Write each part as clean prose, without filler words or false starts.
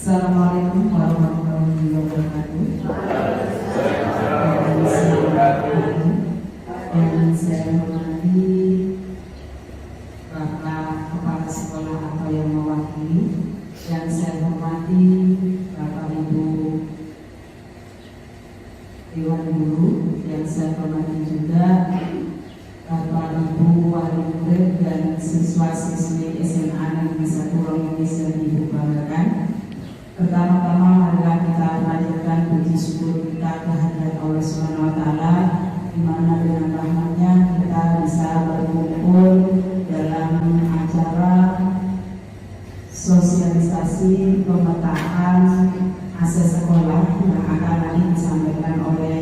Assalamualaikum warahmatullahi wabarakatuh. Yang saya hormati Bapak Kepala Sekolah atau yang mewakili, yang saya hormati Bapak Ibu Dewan Guru, yang saya hormati juga Bapak Ibu wali murid dan siswa-siswi SMA Negeri 1 Indonesia dibanggakan. Pertama-tama marilah kita panjatkan puji syukur kita kehadirat Allah Subhanahu wa taala, di mana dengan rahmatnya kita bisa berkumpul dalam acara sosialisasi pemetaan akses sekolah yang akan nanti disampaikan oleh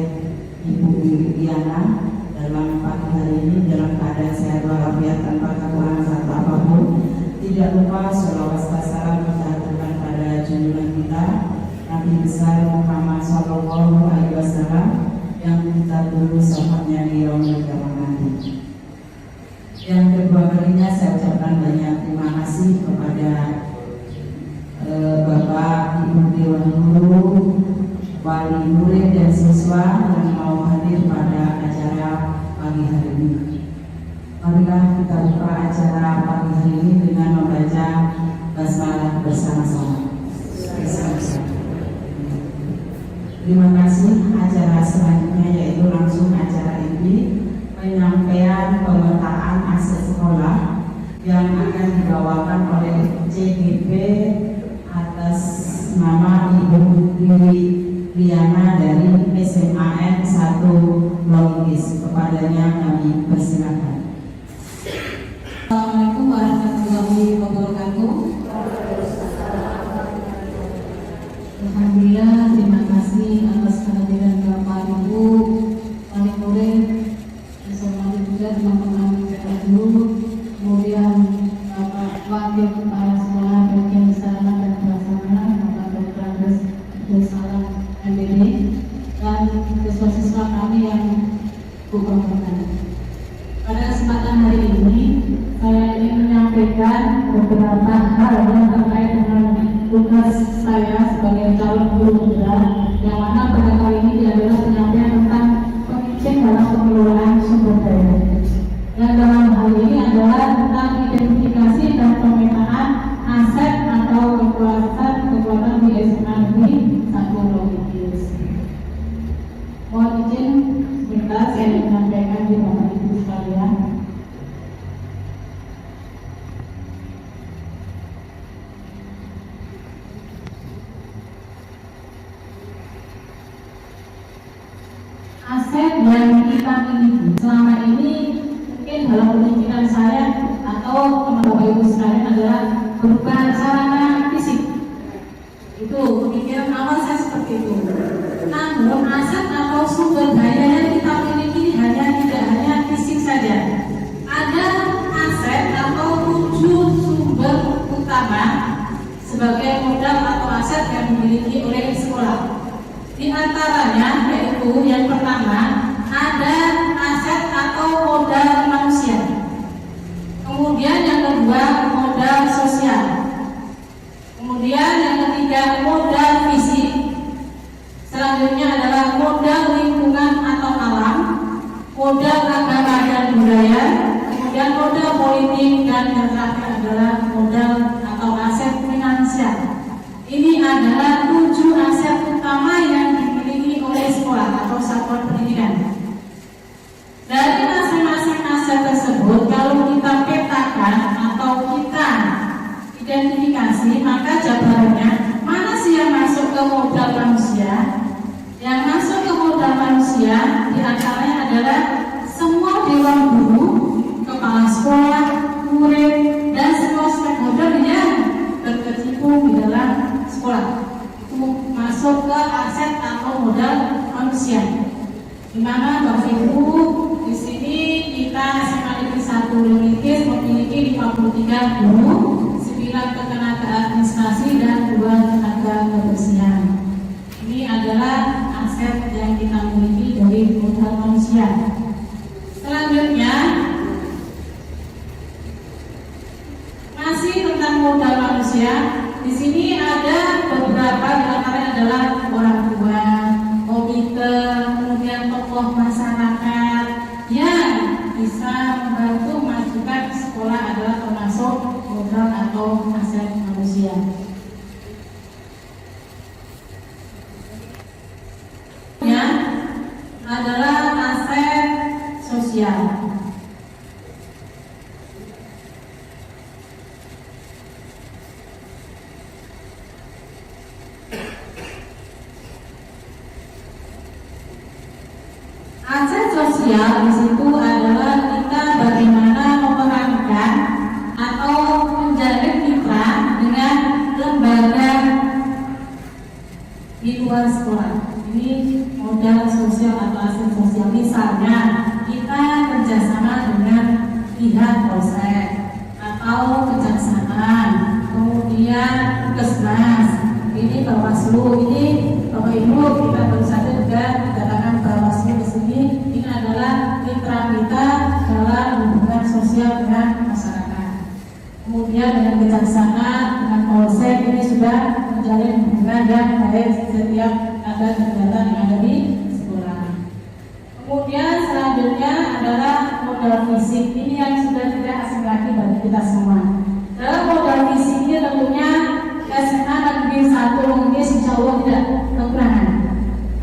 Ibu Diana dalam pagi hari ini dalam keadaan sehat walafiat tanpa kekurangan satu apapun. Tidak lupa sholawat salam kita haturkan pada junjungan kita Nabi besar Muhammad Sallallahu Alaihi Wasallam yang kita tunggu sahabatnya di yaumul kiamat nanti. Yang kedua kalinya saya ucapkan banyak terima kasih kepada Bapak Ibu Dewan Guru, wali murid dan siswa yang mau hadir pada acara pagi hari ini. Marilah kita buka acara pagi hari ini dengan membaca basmalah bersama-sama. Terima kasih. Acara selanjutnya yaitu langsung acara ini penyampaian pemetaan akses sekolah yang akan dibawakan oleh CGP atas nama Ibu Diana dari SMAN 1 Longis. Kepadanya kami persilakan. Assalamualaikum warahmatullahi wabarakatuh. Alhamdulillah, terima kasih atas kehadiran Bapak Ibu wali murid, bersama juga teman-teman guru, kemudian Bapak Wakil Kepala Sekolah bagian Sarana dan Prasarana, Bapak Dr. Salam MBD, dan siswa-siswa kami yang berkompeten. Pada kesempatan hari ini, saya ingin menyampaikan beberapa hal yang terkait dengan tugas saya sebagai calon guru muda, yang mana pada kali ini adalah penyampaian tentang pemimpin dalam pengelolaan sumber daya. Dan dalam hal ini adalah tentang identifikasi dan pemetaan aset atau kekuatan di SMA Negeri 1 Longis. Mohon izin sebentar saya menyampaikan di Bapak Ibu sekalian. Aset yang kita miliki selama ini mungkin dalam pemikiran saya atau teman-teman Ibu sekalian adalah berupa sarana fisik. Itu pemikiran awal saya seperti itu. Namun aset atau sumber daya yang kita miliki tidak hanya fisik saja. Ada aset atau 7 sumber utama sebagai modal atau aset yang dimiliki oleh sekolah. Di antaranya yaitu yang pertama ada aset atau modal manusia. Kemudian yang kedua modal sosial. Kemudian yang ketiga modal fisik. Selanjutnya adalah modal lingkungan atau alam, modal agama dan budaya, kemudian modal politik, dan yang terakhir adalah modal atau aset finansial. Ini adalah 7 aset utama yang dimiliki oleh sekolah atau satuan pendidikan. Dari masing-masing aset tersebut, kalau kita petakan atau kita identifikasi, maka jabarannya mana sih yang masuk ke modal manusia? Yang masuk ke modal manusia diantaranya adalah semua dewan guru, kepala sekolah, murid, dan semua stakeholder yang berkecimpung di dalam sekolah. Itu masuk ke aset atau modal manusia. Di mana Bapak Ibu di sini kita SMA Negeri 1 Longis memiliki 53 guru, 9 tenaga administrasi dan 2 tenaga kebersihan. Ini adalah aset yang kita miliki dari modal manusia. Selanjutnya masih tentang modal manusia, di sini ada beberapa di antaranya adalah orang tua, komite, kemudian tokoh masyarakat yang bisa membantu memajukan sekolah adalah termasuk modal atau aset manusia. Adalah aset sosial. Aset sosial di situ adalah kita bagaimana memerankan atau menjalin mitra dengan lembaga di luar sekolah. Ini modal sosial atau aset sosial. Misalnya kita kerjasama dengan pihak polsek atau kejaksaan, kemudian puskesmas, ini Bawaslu, ini Bapak Ibu kita baru saja juga dikatakan Bawaslu di sini. Ini adalah mitra kita dalam hubungan sosial dengan masyarakat. Kemudian dengan kejaksaan, dengan polsek ini sudah menjalin hubungan yang baik setiap ada kegiatan yang ada di sekolah. Kemudian selanjutnya adalah modal fisik. Ini yang sudah tidak asing lagi bagi kita semua. Dalam modal fisik ini tentunya SMA Negeri 1 Lengkis insya Allah tidak kekurangan.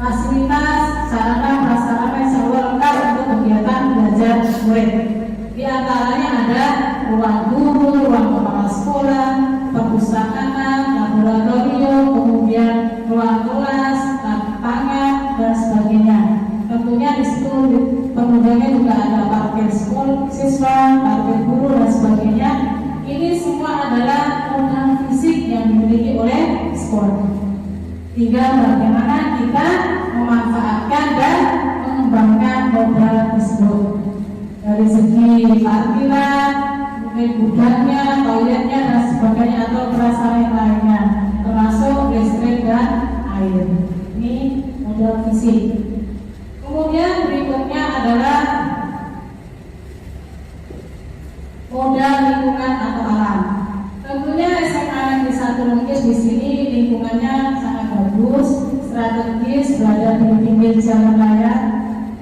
Fasilitas, sarana, prasarana insya Allah lengkap untuk kegiatan belajar murid. Di antaranya ada ruang guru, ruang kepala sekolah, perpustakaan, laboratorium, kemudian ruang kelas, lapangan dan sebagainya. Tentunya di situ kemudiannya juga ada parkir sekolah, siswa, parkir guru dan sebagainya. Ini semua adalah modal fisik yang dimiliki oleh sekolah. Tinggal bagaimana kita memanfaatkan dan mengembangkan modal tersebut dari segi parkiran, mungkin gudangnya, toiletnya dan sebagainya atau prasarana lainnya, termasuk listrik dan air. Ini modal fisik. Kemudian berikutnya adalah modal lingkungan atau alam. Tentunya SMA Negeri 1 Lengkis di sini lingkungannya sangat bagus, strategis, berada di pinggir jalan raya.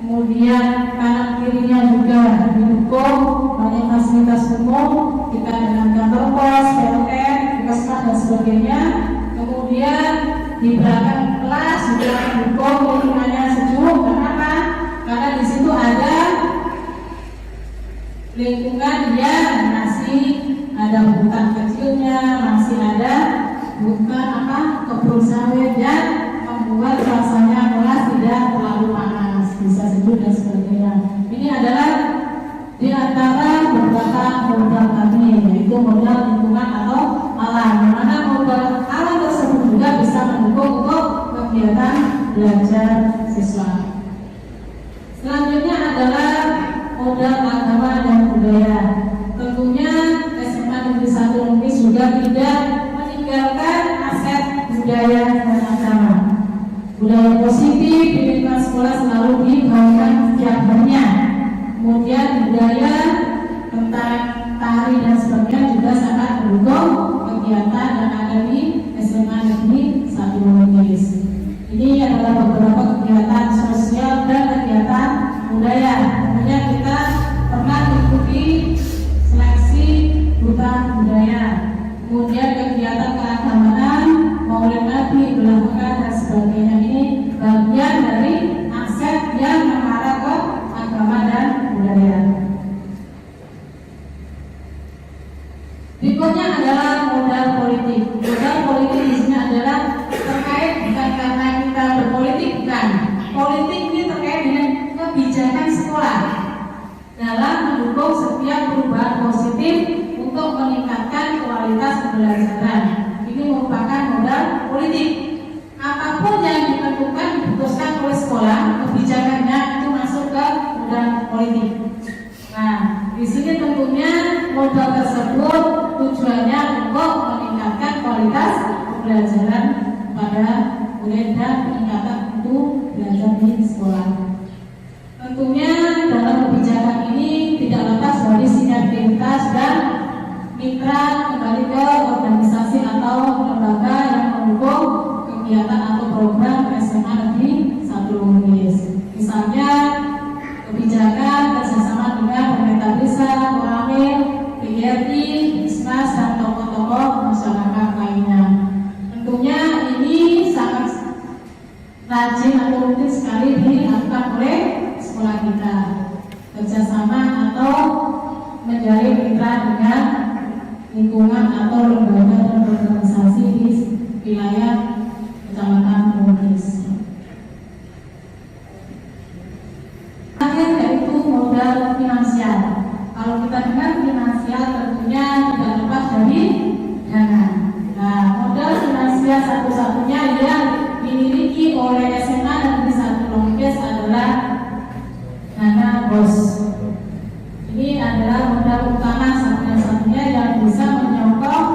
Kemudian kanan kirinya juga didukung banyak fasilitas umum, kita dengan kantor pos, PLN, puskesmas dan sebagainya. Kemudian di belakang kelas juga didukung lingkungannya sejuk. Kenapa? Karena di situ ada lingkungan yang masih ada hutan kecilnya, masih ada hutan kebun sawit yang membuat rasanya kelas tidak terlalu panas, bisa sejuk dan sebagainya. Ini adalah di antara beberapa modal kami, yaitu modal lingkungan atau alam, di mana modal alam tersebut juga bisa mendukung untuk kegiatan belajar siswa. Selanjutnya adalah modal agama dan budaya. Tentunya SMA Negeri 1 Lengkis juga tidak meninggalkan aset budaya dan agama. Budaya positif di lingkungan sekolah selalu dibawakan setiap harinya. Kemudian budaya tentang tari dan sebagainya juga sangat mendukung kegiatan yang ada di SMA Negeri 1 Lengkis. Ini adalah beberapa kegiatan sosial dan kegiatan budaya. Tentunya kita pernah mengikuti seleksi duta budaya, kemudian kegiatan keagamaan, Maulid Nabi, Belahkan dan sebagainya. Ini bagian dari aset yang mengarah ke agama dan budaya. Berikutnya adalah modal politik. Modal politik di sini adalah terkait bukan karena kita berpolitik, bukan. Politik ini terkait dengan kebijakan sekolah dalam mendukung setiap perubahan positif untuk meningkatkan kualitas pembelajaran. Ini merupakan modal politik. Apapun yang ditentukan diputuskan oleh sekolah, kebijakannya itu masuk ke modal politik. Nah, di sini tentunya modal tersebut tujuannya untuk meningkatkan kualitas pembelajaran pada murid dan peningkatan untuk belajar di sekolah. Tentunya dalam kebijakan ini tidak lepas dari sinergitas dan mitra kembali ke organisasi atau kegiatan atau program SMA Negeri 1 Lungis. Misalnya kebijakan kerjasama dengan pemerintah desa, Koramil, PGRI, Ismas, dan tokoh-tokoh masyarakat lainnya. Tentunya ini sangat rajin atau rutin sekali dilakukan oleh sekolah kita. Kerjasama atau menjalin mitra dengan lingkungan atau lembaga dan organisasi di wilayah Kecamatan Lungis. Terakhir yaitu modal finansial. Kalau kita dengar finansial tentunya tidak lepas dari dana. Nah, modal finansial satu-satunya yang dimiliki oleh SMA Negeri 1 Lungis adalah dana BOS. Ini adalah modal utama satu-satunya yang bisa menyokong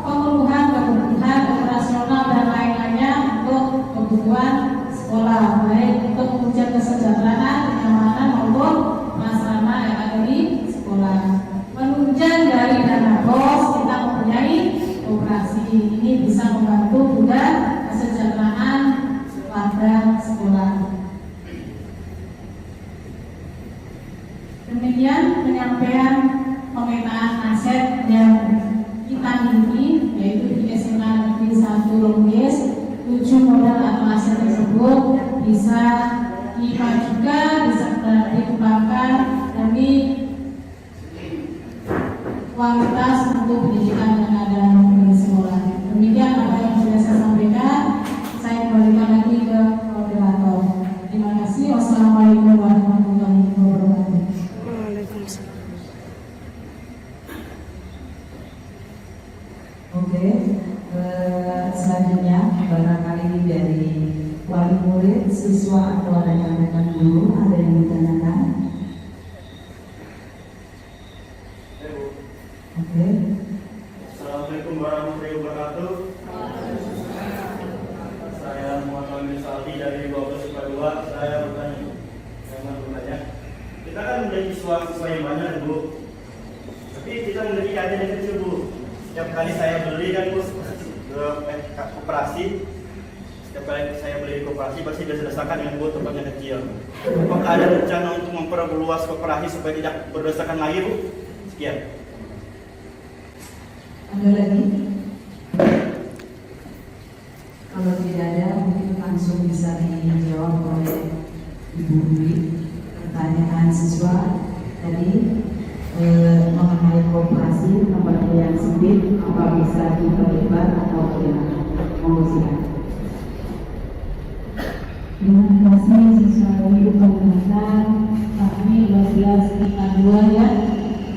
pemenuhan kebutuhan operasional dan lain-lainnya untuk kebutuhan sekolah, baik untuk menunjang kesejahteraan, kenyamanan maupun prasarana yang ada di sekolah. Menunjang dari dana BOS kita mempunyai operasi. Ini bisa membantu juga kesejahteraan pada sekolah. Demikian penyampaian pemetaan aset yang kita miliki, yaitu di SMA Negeri 1 Lungis. 7 modal atau aset tersebut bisa dimajukan, bisa dikembangkan demi kualitas untuk pendidikan yang ada di sekolah. Demikian apa yang sudah saya sampaikan. Saya kembalikan lagi ke moderator. Terima kasih. Wassalamualaikum warahmatullahi wabarakatuh. Oke, selanjutnya barangkali dari wali murid, siswa atau rekan-rekan guru ada yang ditanyakan? Oke. Assalamualaikum warahmatullahi wabarakatuh. Saya Muhammad Saldi dari 12/2. Saya bertanya. Kita kan menjadi siswa yang banyak, Bu. Tapi kita memiliki kantin yang kecil, Bu. Setiap kali saya beli kan, Bu, ke koperasi. Setiap kali saya beli di koperasi pasti didasarkan dengan, Bu, tempatnya kecil. Apakah ada rencana untuk memperluas koperasi supaya tidak berdasarkan lagi, Bu? Sekian. Ada lagi? Kalau tidak ada, mungkin langsung bisa dijawab oleh Ibu Dwi. Pertanyaan siswa tadi mengenai kooperasi tempatnya yang sempit, apa bisa diperlebar atau bagaimana? Monggo silakan. Terima kasih siswa dari pemerintahan. Kami 12 IPA 2 ya.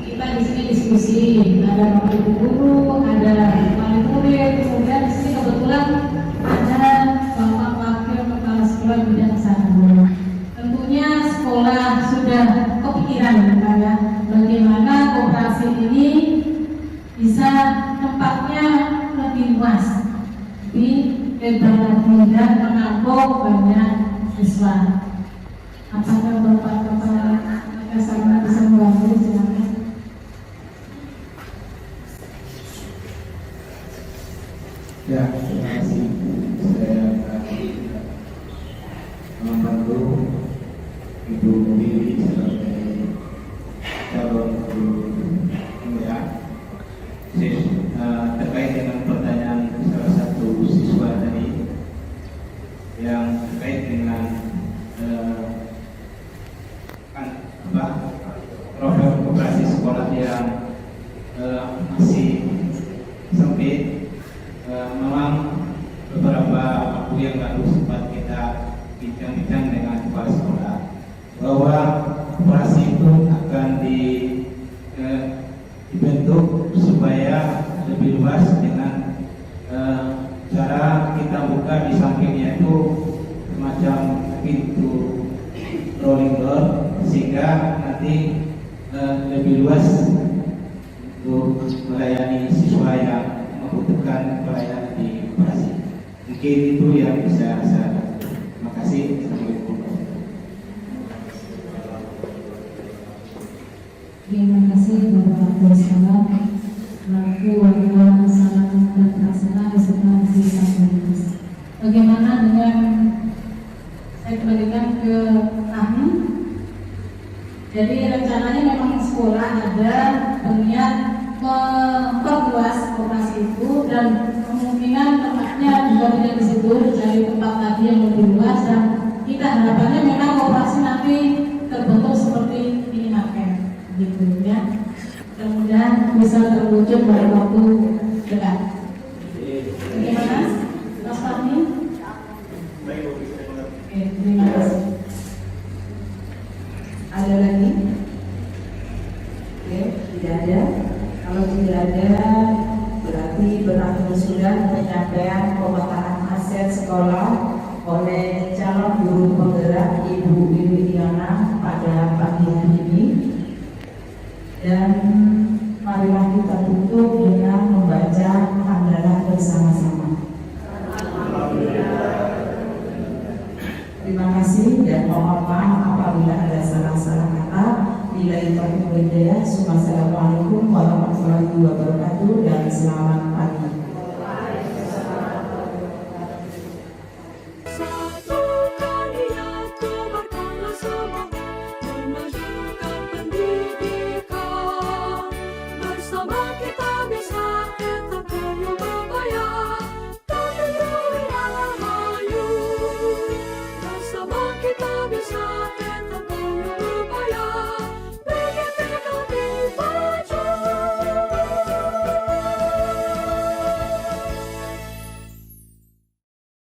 Kita di sini diskusi, ada wakil guru, ada wali murid, kemudian di sini kebetulan ada bapak wakil kepala sekolah bidang satu. Tentunya sekolah sudah kepikiran ya, bagaimana koperasi ini bisa tempatnya lebih luas, lebih lebar lagi dan menampung banyak siswa. Apakah bapak kepala Kasarna bisa membantu? Silakan. Ya, terima kasih. Saya membantu Ibu Willy sebagai calon guru ya. Terkait dengan pertanyaan salah satu siswa tadi yang terkait dengan program koperasi sekolah yang masih sempit. Memang beberapa waktu yang lalu sempat kita bincang-bincang dengan kepala sekolah bahwa koperasi itu akan dibentuk supaya lebih luas dengan cara kita buka di sampingnya itu semacam pintu rolling door sehingga nanti lebih luas untuk melayani siswa yang membutuhkan pelayanan di koperasi. Mungkin itu yang bisa saya. Terima kasih. Assalamualaikum. Terima kasih Bapak Bersama selaku wakil pelaksana dan pelaksana SMK Negeri 1 Lungis. Bagaimana operasi itu, dan kemungkinan tempatnya juga tidak di situ dari tempat tadi yang lebih luas, dan kita harapannya memang operasi nanti terbentuk seperti minimarket gitu ya. Mudah-mudahan bisa terwujud dalam waktu dekat. Bagaimana, Mas Fahmi? Baik Bu, saya mengerti. Oke, terima kasih. Ada lagi? Oke, tidak ada. Kalau tidak ada, berarti berakhir sudah penyampaian pemetaan aset sekolah oleh calon guru penggerak Ibu Liliana pada pagi hari ini. Dan marilah kita tutup dengan membaca hamdalah bersama-sama. Terima kasih dan mohon maaf apabila ada salah-salah kata. Bila itu hidayah, Assalamualaikum